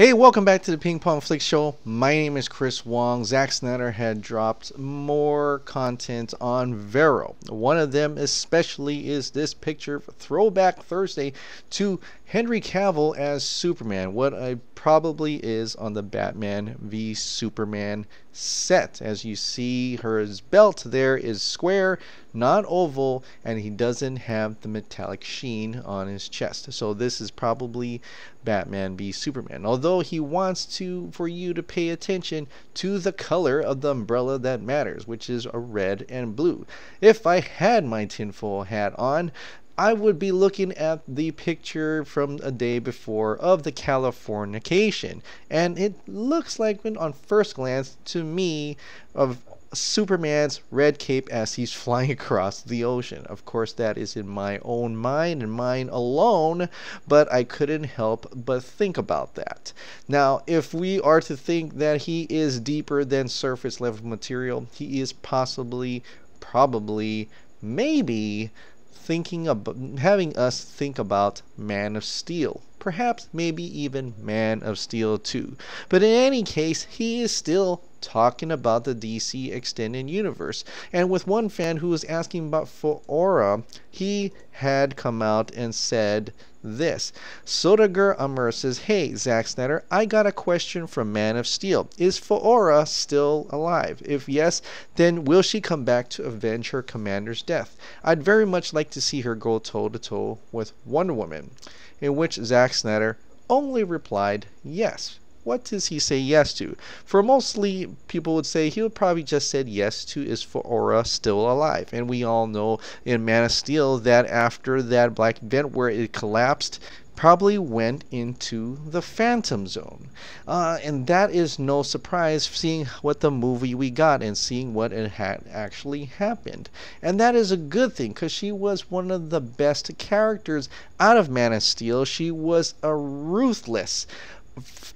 Hey, welcome back to the Ping Pong Flick Show. My name is Chris Wong. Zack Snyder had dropped more content on Vero. One of them especially is this picture, throwback Thursday, to Henry Cavill as Superman. What probably is on the Batman v Superman set. As you see, his belt there is square, not oval, and he doesn't have the metallic sheen on his chest. So this is probably Batman v Superman. Although he wants for you to pay attention to the color of the umbrella that matters, which is a red and blue. If I had my tinfoil hat on, I would be looking at the picture from a day before of the Californication, and it looks like, on first glance to me, of Superman's red cape as he's flying across the ocean. Of course, that is in my own mind and mine alone, but I couldn't help but think about that. Now, if we are to think that he is deeper than surface level material, he is possibly, probably, maybe thinking about having us think about Man of Steel, perhaps maybe even Man of Steel 2. But in any case, he is still talking about the DC Extended Universe. And with one fan who was asking about Faora, he had come out and said this. Sodager Amur says, "Hey, Zack Snyder, I got a question from Man of Steel. Is Faora still alive? If yes, then will she come back to avenge her commander's death? I'd very much like to see her go toe-to-toe with Wonder Woman." In which Zack Snyder only replied, yes. What does he say yes to? For mostly people would say he would probably just said yes to is Faora still alive. And we all know in Man of Steel that after that black event where it collapsed, probably went into the Phantom Zone. And that is no surprise, seeing what the movie we got and seeing what it had actually happened. And that is a good thing, because she was one of the best characters out of Man of Steel. She was a ruthless,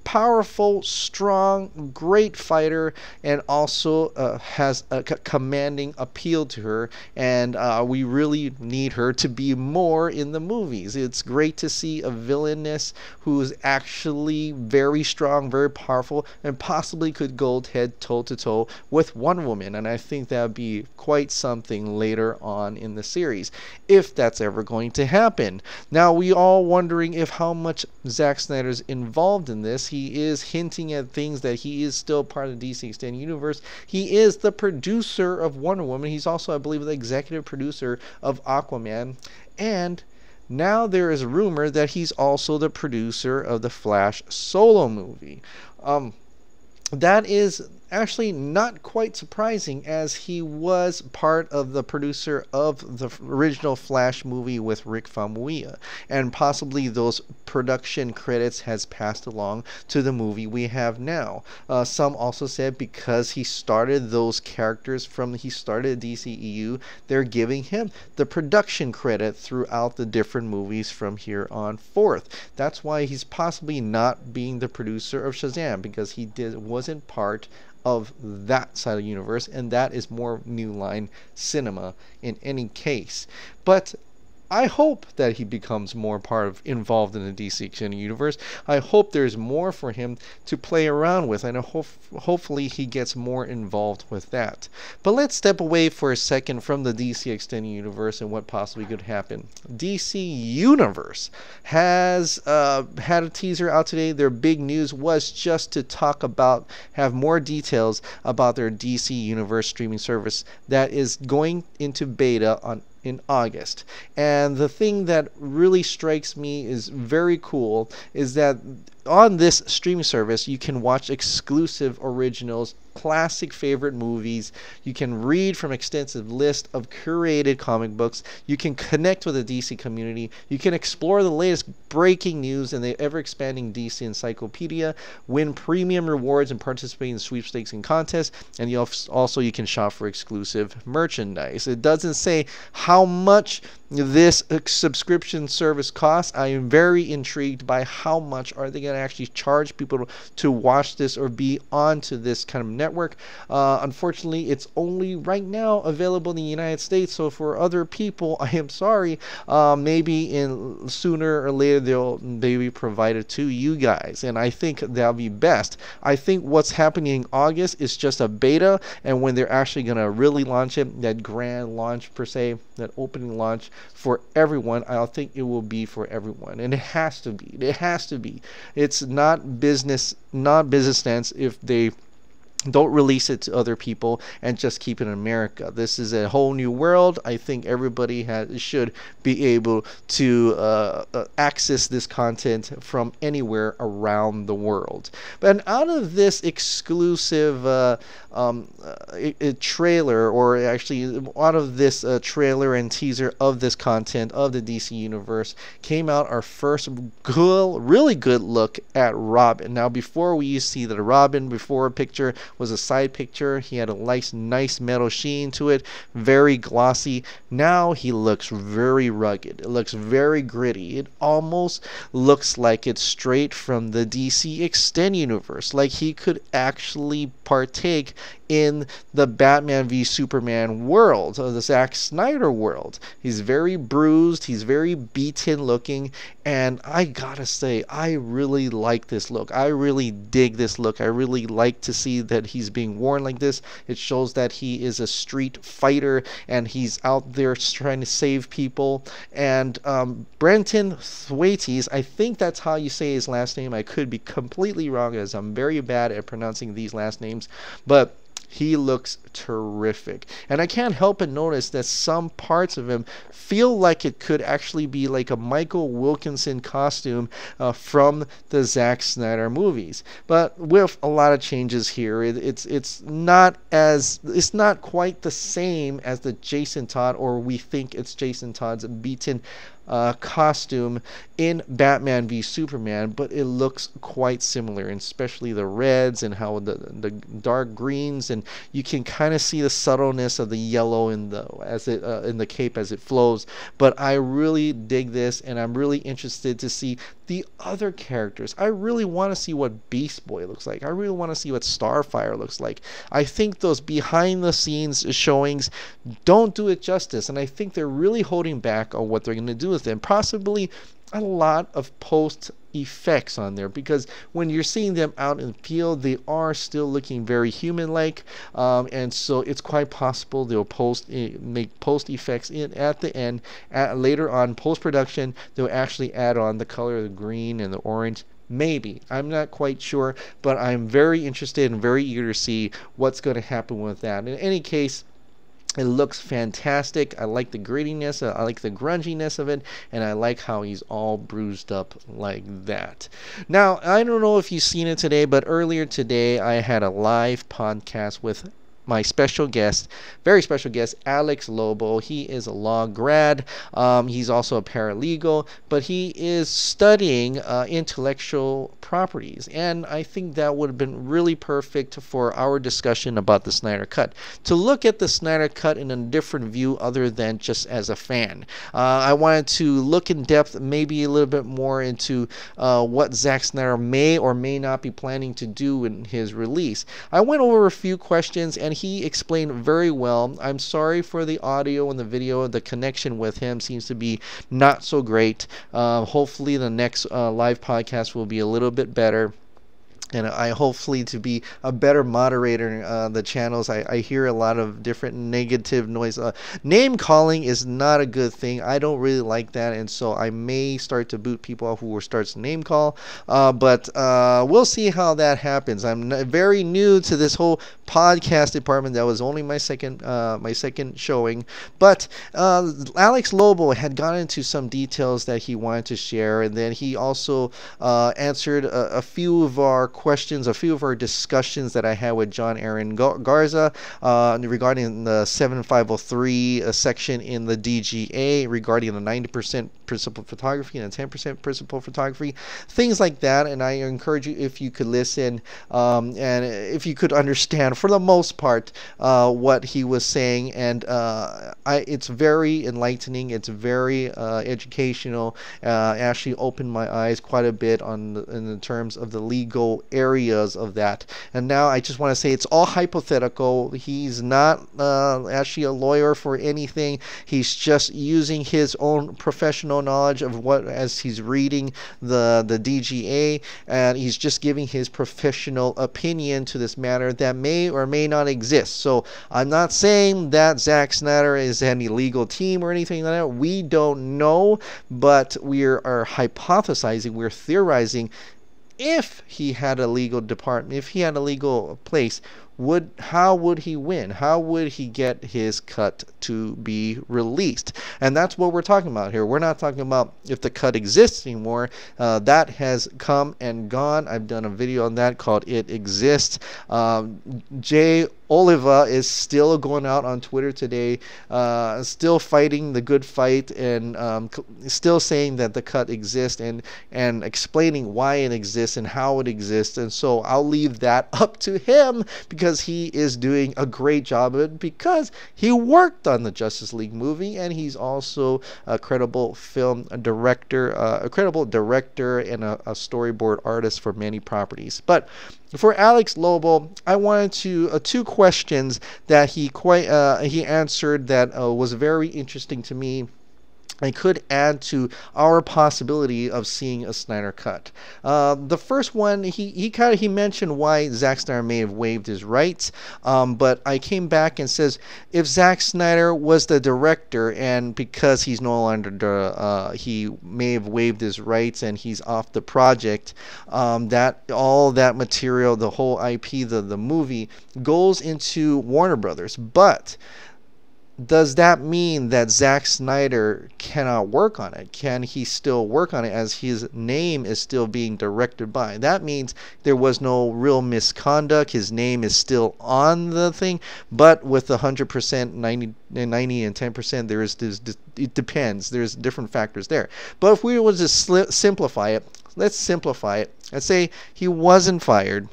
powerful, strong, great fighter, and also has a commanding appeal to her, and we really need her to be more in the movies. It's great to see a villainess who's actually very strong, very powerful, and possibly could go head toe-to-toe with Wonder Woman, and I think that would be quite something later on in the series, if that's ever going to happen. Now, we all wondering if how much Zack Snyder's involved in this. He is hinting at things that he is still part of the DC Extended Universe. He is the producer of Wonder Woman. He's also, I believe, the executive producer of Aquaman. And now there is a rumor that he's also the producer of the Flash solo movie. That is actually not quite surprising, as he was part of the producer of the original Flash movie with Rick Famuyiwa, and possibly those production credits has passed along to the movie we have now. Some also said because he started those characters he started DCEU, they're giving him the production credit throughout the different movies from here on forth. That's why he's possibly not being the producer of Shazam, because he wasn't part of that side of the universe, and that is more New Line cinema in any case. But I hope that he becomes more involved in the DC Extended Universe. I hope there's more for him to play around with, and hopefully he gets more involved with that. But let's step away for a second from the DC Extended Universe and what possibly could happen. DC Universe has had a teaser out today. Their big news was just to have more details about their DC Universe streaming service that is going into beta in August. And the thing that really strikes me is very cool is that on this streaming service you can watch exclusive originals, classic favorite movies, you can read from extensive list of curated comic books, you can connect with the DC community, you can explore the latest breaking news in the ever-expanding DC encyclopedia, win premium rewards and participate in sweepstakes and contests, and you can shop for exclusive merchandise. It doesn't say how much this subscription service costs. I am very intrigued by how much are they going going to actually charge people to watch this or be onto this kind of network. Unfortunately, it's only right now available in the United States. So for other people, I am sorry. Maybe in sooner or later they'll maybe provide it to you guys, and I think that'll be best. I think what's happening in August is just a beta, and when they're actually going to really launch it, that grand launch per se, that opening launch for everyone, I think it will be for everyone, and it has to be. It has to be. It's not business sense if they don't release it to other people and just keep it in America. This is a whole new world. I think everybody should be able to access this content from anywhere around the world. But out of this exclusive trailer, or actually out of this trailer and teaser of this content of the DC universe, came out our first really good look at Robin. Now, before we used to see that Robin before a picture was a side picture. He had a nice metal sheen to it, very glossy. Now he looks very rugged. It looks very gritty. It almost looks like it's straight from the DC Extend universe, like he could actually partake in the Batman v Superman world, the Zack Snyder world. He's very bruised, he's very beaten looking, and I gotta say, I really like this look. I really dig this look. I really like to see that he's being worn like this. It shows that he is a street fighter and he's out there trying to save people. And Brenton Thwaites, I think that's how you say his last name. I could be completely wrong, as I'm very bad at pronouncing these last names, but he looks terrific. And I can't help but notice that some parts of him feel like it could actually be like a Michael Wilkinson costume from the Zack Snyder movies. But with a lot of changes here, it's not quite the same as the Jason Todd, or we think it's Jason Todd's beaten costume in Batman v Superman, but it looks quite similar, and especially the reds and how the dark greens, and you can kind of see the subtleness of the yellow in the cape as it flows. But I really dig this, and I'm really interested to see the other characters. I really want to see what Beast Boy looks like. I really want to see what Starfire looks like. I think those behind the scenes showings don't do it justice, and I think they're really holding back on what they're going to do with them. Possibly a lot of post effects on there, because when you're seeing them out in the field, they are still looking very human-like, and so it's quite possible they'll make post effects at the end. Later on, post-production, they'll actually add on the color of the green and the orange. Maybe. I'm not quite sure, but I'm very interested and very eager to see what's going to happen with that. In any case, it looks fantastic. I like the grittiness, I like the grunginess of it, and I like how he's all bruised up like that. Now, I don't know if you've seen it today, but earlier today I had a live podcast with my special guest, very special guest, Alex Lobo. He is a law grad. He's also a paralegal, but he is studying intellectual properties, and I think that would have been really perfect for our discussion about the Snyder Cut, to look at the Snyder Cut in a different view other than just as a fan. I wanted to look in depth, maybe a little bit more into what Zack Snyder may or may not be planning to do in his release. I went over a few questions, and he explained very well. I'm sorry for the audio and the video. The connection with him seems to be not so great. Hopefully the next live podcast will be a little bit better, and I hopefully to be a better moderator the channels. I hear a lot of different negative noise. Name calling is not a good thing. I don't really like that, and so I may start to boot people off who starts to name call, but we'll see how that happens. I'm very new to this whole podcast department. That was only my second showing, but Alex Lobo had gone into some details that he wanted to share, and then he also answered a few of our questions, a few of our discussions that I had with John Aaron Garza regarding the 7503 section in the DGA regarding the 90% principal photography and the 10% principal photography, things like that. And I encourage you, if you could listen and if you could understand for the most part what he was saying. And it's very enlightening. It's very educational. Actually opened my eyes quite a bit in the terms of the legal areas of that. And now I just want to say it's all hypothetical. He's not actually a lawyer for anything. He's just using his own professional knowledge of what, as he's reading the DGA, and he's just giving his professional opinion to this matter that may or may not exist. So I'm not saying that Zack Snyder is any legal team or anything like that. We don't know, but we are hypothesizing, we're theorizing. If he had a legal department, if he had a legal place, how would he win? How would he get his cut to be released? And that's what we're talking about here. We're not talking about if the cut exists anymore. That has come and gone. I've done a video on that called It Exists. Jay Oliva is still going out on Twitter today, still fighting the good fight, and still saying that the cut exists, and explaining why it exists and how it exists. And so I'll leave that up to him, because he is doing a great job of it, because he worked on the Justice League movie, and he's also a credible film director, a credible director, and a storyboard artist for many properties. But for Alex Lobo, I wanted to two questions that he answered that was very interesting to me. I could add to our possibility of seeing a Snyder Cut. The first one, he mentioned why Zack Snyder may have waived his rights, but I came back and says, if Zack Snyder was the director, and because he's no longer he may have waived his rights and he's off the project, that all that material, the whole IP, the movie, goes into Warner Brothers. But does that mean that Zack Snyder cannot work on it? Can he still work on it, as his name is still being directed by? That means there was no real misconduct. His name is still on the thing, but with 100%, 90 and 10%, it depends. There's different factors there. But if we were to simplify it, let's simplify it and say he wasn't fired,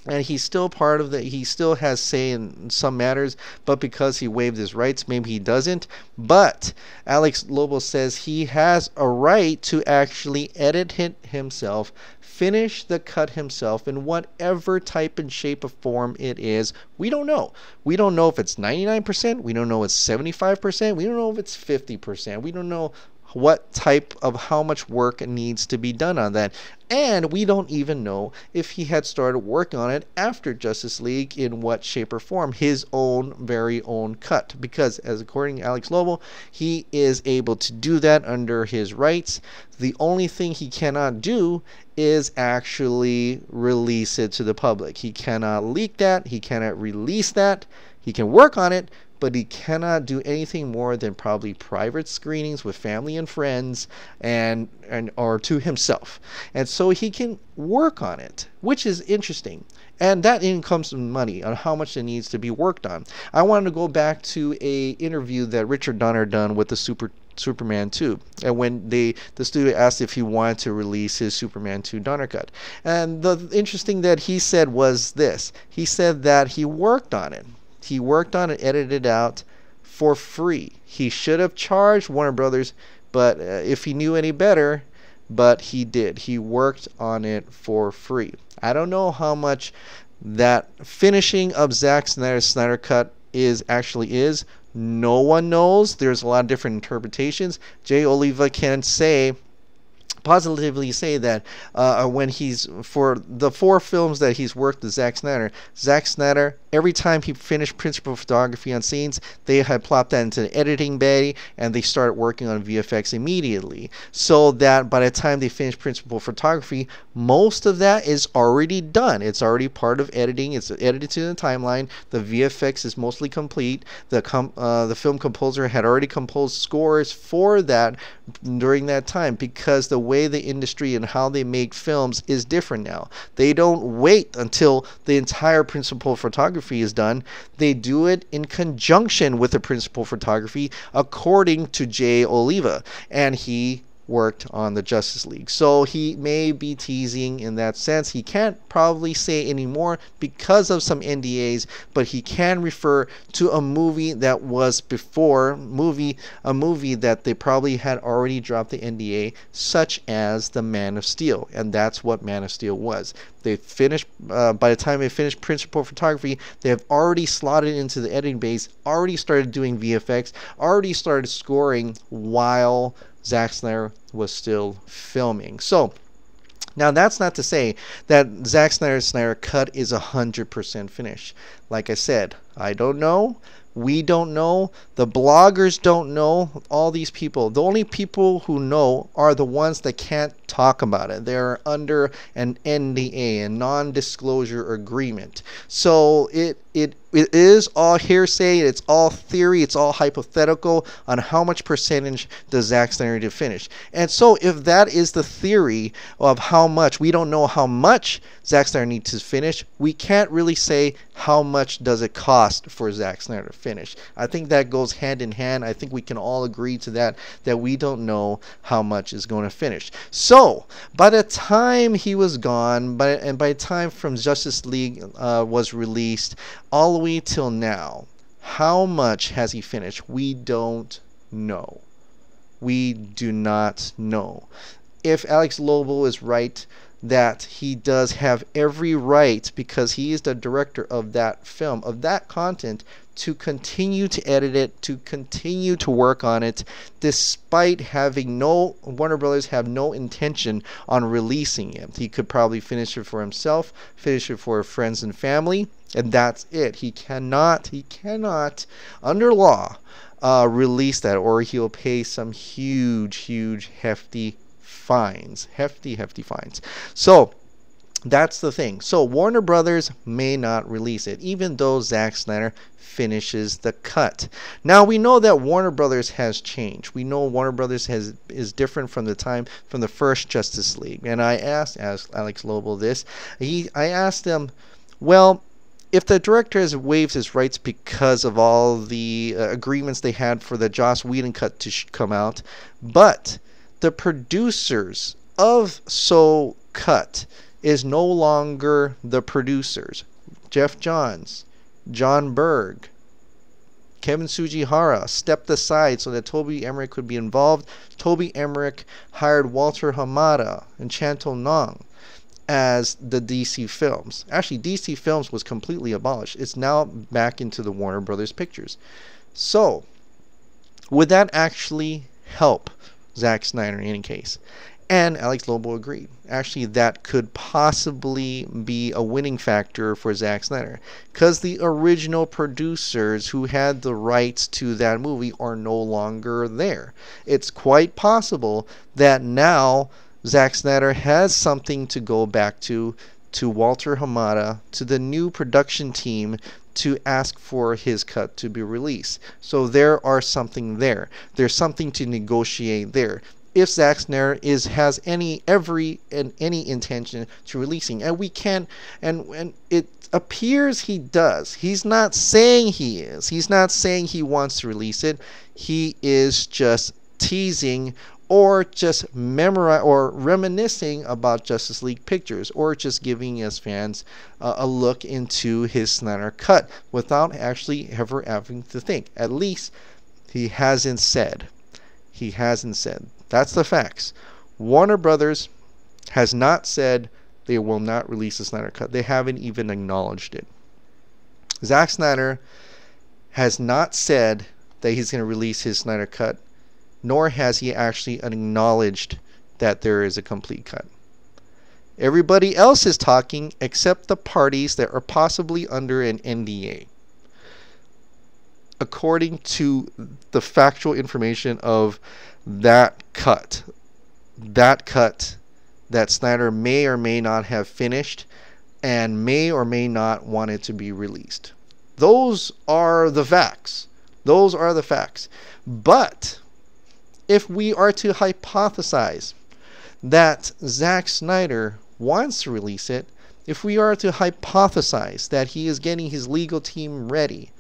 and he's still part of he still has say in some matters, but because he waived his rights, maybe he doesn't. But Alex Lobo says he has a right to actually edit it himself, finish the cut himself in whatever type and shape of form it is. We don't know. We don't know if it's 99%. We don't know if it's 75%. We don't know if it's 50%. We don't know what type of how much work needs to be done on that. And we don't even know if he had started working on it after Justice League, in what shape or form, his own very own cut, because as according to Alex Lobo, he is able to do that under his rights. The only thing he cannot do is actually release it to the public. He cannot leak that. He cannot release that. He can work on it, but he cannot do anything more than probably private screenings with family and friends, and or to himself. And so he can work on it, which is interesting. And that even comes from money on how much it needs to be worked on. I wanted to go back to a interview that Richard Donner done with the Superman 2, and when the studio asked if he wanted to release his Superman 2 Donner Cut. And the interesting that he said was this. He said that he worked on it. He worked on it, edited it out for free. He should have charged Warner Brothers, but if he knew any better, but he did. He worked on it for free. I don't know how much that finishing of Zack Snyder's Snyder Cut actually is. No one knows. There's a lot of different interpretations. Jay Oliva can positively say that when he's, for the 4 films that he's worked with Zack Snyder every time he finished principal photography on scenes, they had plopped that into the editing bay and they started working on VFX immediately. So that by the time they finished principal photography, most of that is already done. It's already part of editing. It's edited to the timeline. The VFX is mostly complete. The film composer had already composed scores for that during that time, because the way the industry and how they make films is different now. They don't wait until the entire principal photography is done. They do it in conjunction with the principal photography, according to Jay Oliva, and he worked on the Justice League. So he may be teasing in that sense. He can't probably say anymore because of some NDAs, but he can refer to a movie that was before a movie that they probably had already dropped the NDA, such as the Man of Steel, and that's what Man of Steel was. They finished by the time they finished principal photography, they have already slotted into the editing base, already started doing VFX, already started scoring while Zack Snyder was still filming. So now that's not to say that Zack Snyder's Snyder Cut is 100% finished. Like I said, I don't know. We don't know. The bloggers don't know. All these people. The only people who know are the ones that can't talk about it. They're under an NDA, a non-disclosure agreement. So it is all hearsay. It's all theory. It's all hypothetical on how much percentage does Zack Snyder to finish. And so if that is the theory of how much, we don't know how much Zack Snyder needs to finish. We can't really say how much does it cost for Zack Snyder to finish. I think that goes hand in hand. I think we can all agree to that we don't know how much is going to finish. So by the time he was gone, and by the time from Justice League was released, all the way till now, how much has he finished? We don't know. We do not know. If Alex Lobo is right, that he does have every right, because he is the director of that film, of that content, to continue to edit it, to continue to work on it, despite having Warner Brothers have no intention on releasing it. He could probably finish it for himself, finish it for friends and family, and that's it. He cannot, under law, release that, or he'll pay some huge, hefty fines. Hefty fines. So that's the thing. So Warner Brothers may not release it, even though Zack Snyder finishes the cut. Now we know that Warner Brothers has changed. We know Warner Brothers is different from the first Justice League. And I asked Alex Lobo this. I asked him, well, if the director has waived his rights because of all the agreements they had for the Joss Whedon cut to come out, but the producers of So Cut is no longer the producers. Jeff Johns, John Berg, Kevin Tsujihara stepped aside so that Toby Emmerich could be involved. Toby Emmerich hired Walter Hamada and Chantal Nong as the DC Films. Actually, DC Films was completely abolished. It's now back into the Warner Brothers Pictures. So, would that actually help Zack Snyder in any case? And Alex Lobo agreed. Actually, that could possibly be a winning factor for Zack Snyder, because the original producers who had the rights to that movie are no longer there. It's quite possible that now Zack Snyder has something to go back to Walter Hamada, to the new production team, to ask for his cut to be released. So there are something there. There's something to negotiate there, if Zack Snyder has any intention to releasing. And we can't, and it appears he does. He's not saying he is. He's not saying he wants to release it. He is just teasing, or just reminiscing about Justice League Pictures, or just giving us fans a look into his Snyder Cut without actually ever having to think. At least he hasn't said. He hasn't said. That's the facts. Warner Brothers has not said they will not release the Snyder Cut. They haven't even acknowledged it. Zack Snyder has not said that he's going to release his Snyder Cut, nor has he actually acknowledged that there is a complete cut. Everybody else is talking except the parties that are possibly under an NDA. According to the factual information of that cut that Snyder may or may not have finished and may or may not want it to be released. Those are the facts. Those are the facts. But if we are to hypothesize that Zack Snyder wants to release it, if we are to hypothesize that he is getting his legal team ready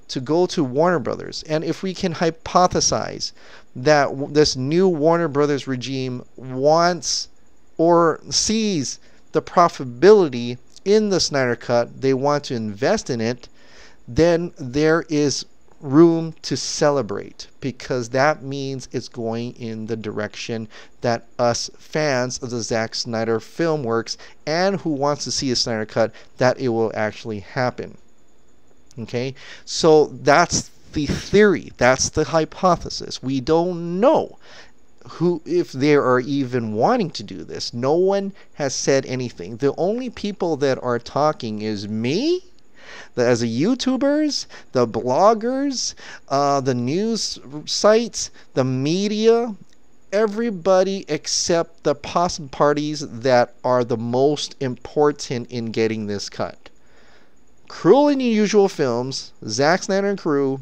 to go to Warner Brothers, and if we can hypothesize that this new Warner Brothers regime wants or sees the profitability in the Snyder Cut, they want to invest in it, then there is room to celebrate, because that means it's going in the direction that us fans of the Zack Snyder film works and who wants to see a Snyder Cut, that it will actually happen. Okay, so that's the theory, that's the hypothesis. We don't know if they are even wanting to do this. No one has said anything. The only people that are talking is me, as the YouTubers, the bloggers, the news sites, the media, everybody except the possible parties that are the most important in getting this cut. Cruel and Unusual Films, Zack Snyder and crew,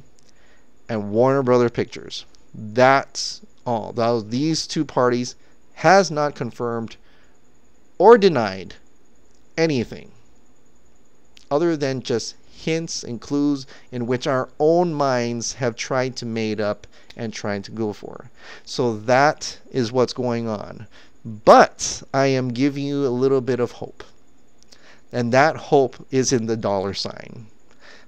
and Warner Brothers Pictures. That's all. These two parties has not confirmed or denied anything other than just hints and clues in which our own minds have tried to made up and trying to go for. So that is what's going on. But I am giving you a little bit of hope. And that hope is in the $.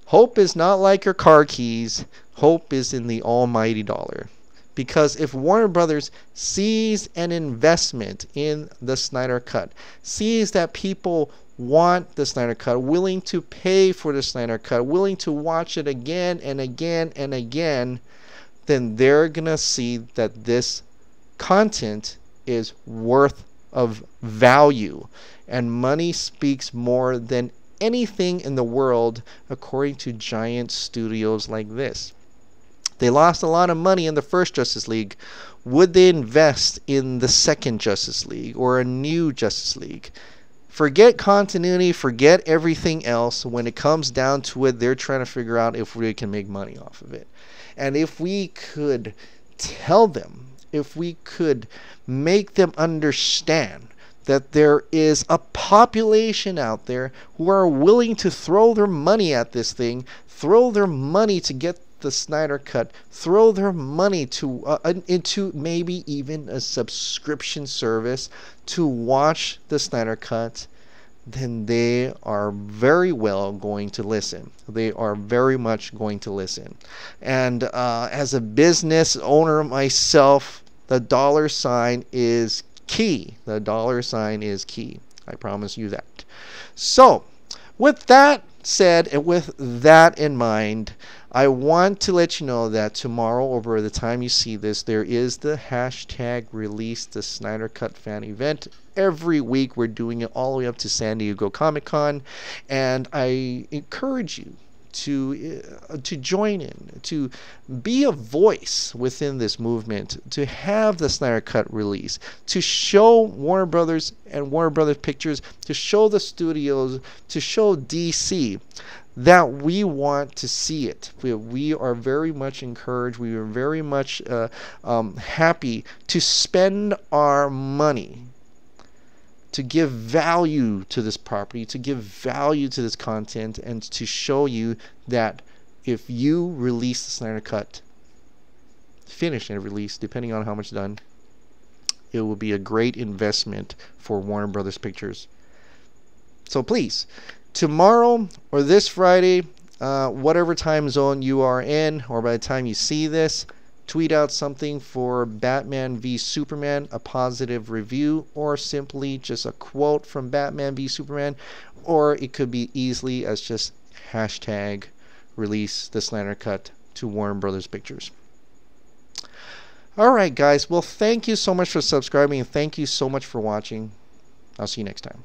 Hope is not like your car keys. Hope is in the almighty dollar. Because if Warner Brothers sees an investment in the Snyder Cut, sees that people want the Snyder Cut, willing to pay for the Snyder Cut, willing to watch it again and again and again, then they're going to see that this content is worth of value. And money speaks more than anything in the world, according to giant studios like this. They lost a lot of money in the first Justice League. Would they invest in the second Justice League or a new Justice League? Forget continuity, forget everything else. When it comes down to it, they're trying to figure out if we can make money off of it. And if we could tell them, if we could make them understand that there is a population out there who are willing to throw their money at this thing, throw their money to get the Snyder Cut, throw their money to into maybe even a subscription service to watch the Snyder Cut, then they are very well going to listen. They are very much going to listen. And as a business owner myself, the $sign is key. The $sign is key. I promise you that. So, with that said, and with that in mind, I want to let you know that tomorrow, or by the time you see this, there is the hashtag release the Snyder Cut fan event. Every week we're doing it all the way up to San Diego Comic-Con, and I encourage you to join in, to be a voice within this movement, to have the Snyder Cut release, to show Warner Brothers and Warner Brothers Pictures, to show the studios, to show DC that we want to see it. We are very much encouraged. We are very much happy to spend our money to give value to this property, to give value to this content, and to show you that if you release the Snyder Cut, finish and release, depending on how much done, it will be a great investment for Warner Brothers Pictures. So please, tomorrow or this Friday, whatever time zone you are in, or by the time you see this, tweet out something for Batman v Superman, a positive review, or simply just a quote from Batman v Superman, or it could be easily as just hashtag release the Snyder Cut to Warner Brothers Pictures. Alright guys, well thank you so much for subscribing, and thank you so much for watching. I'll see you next time.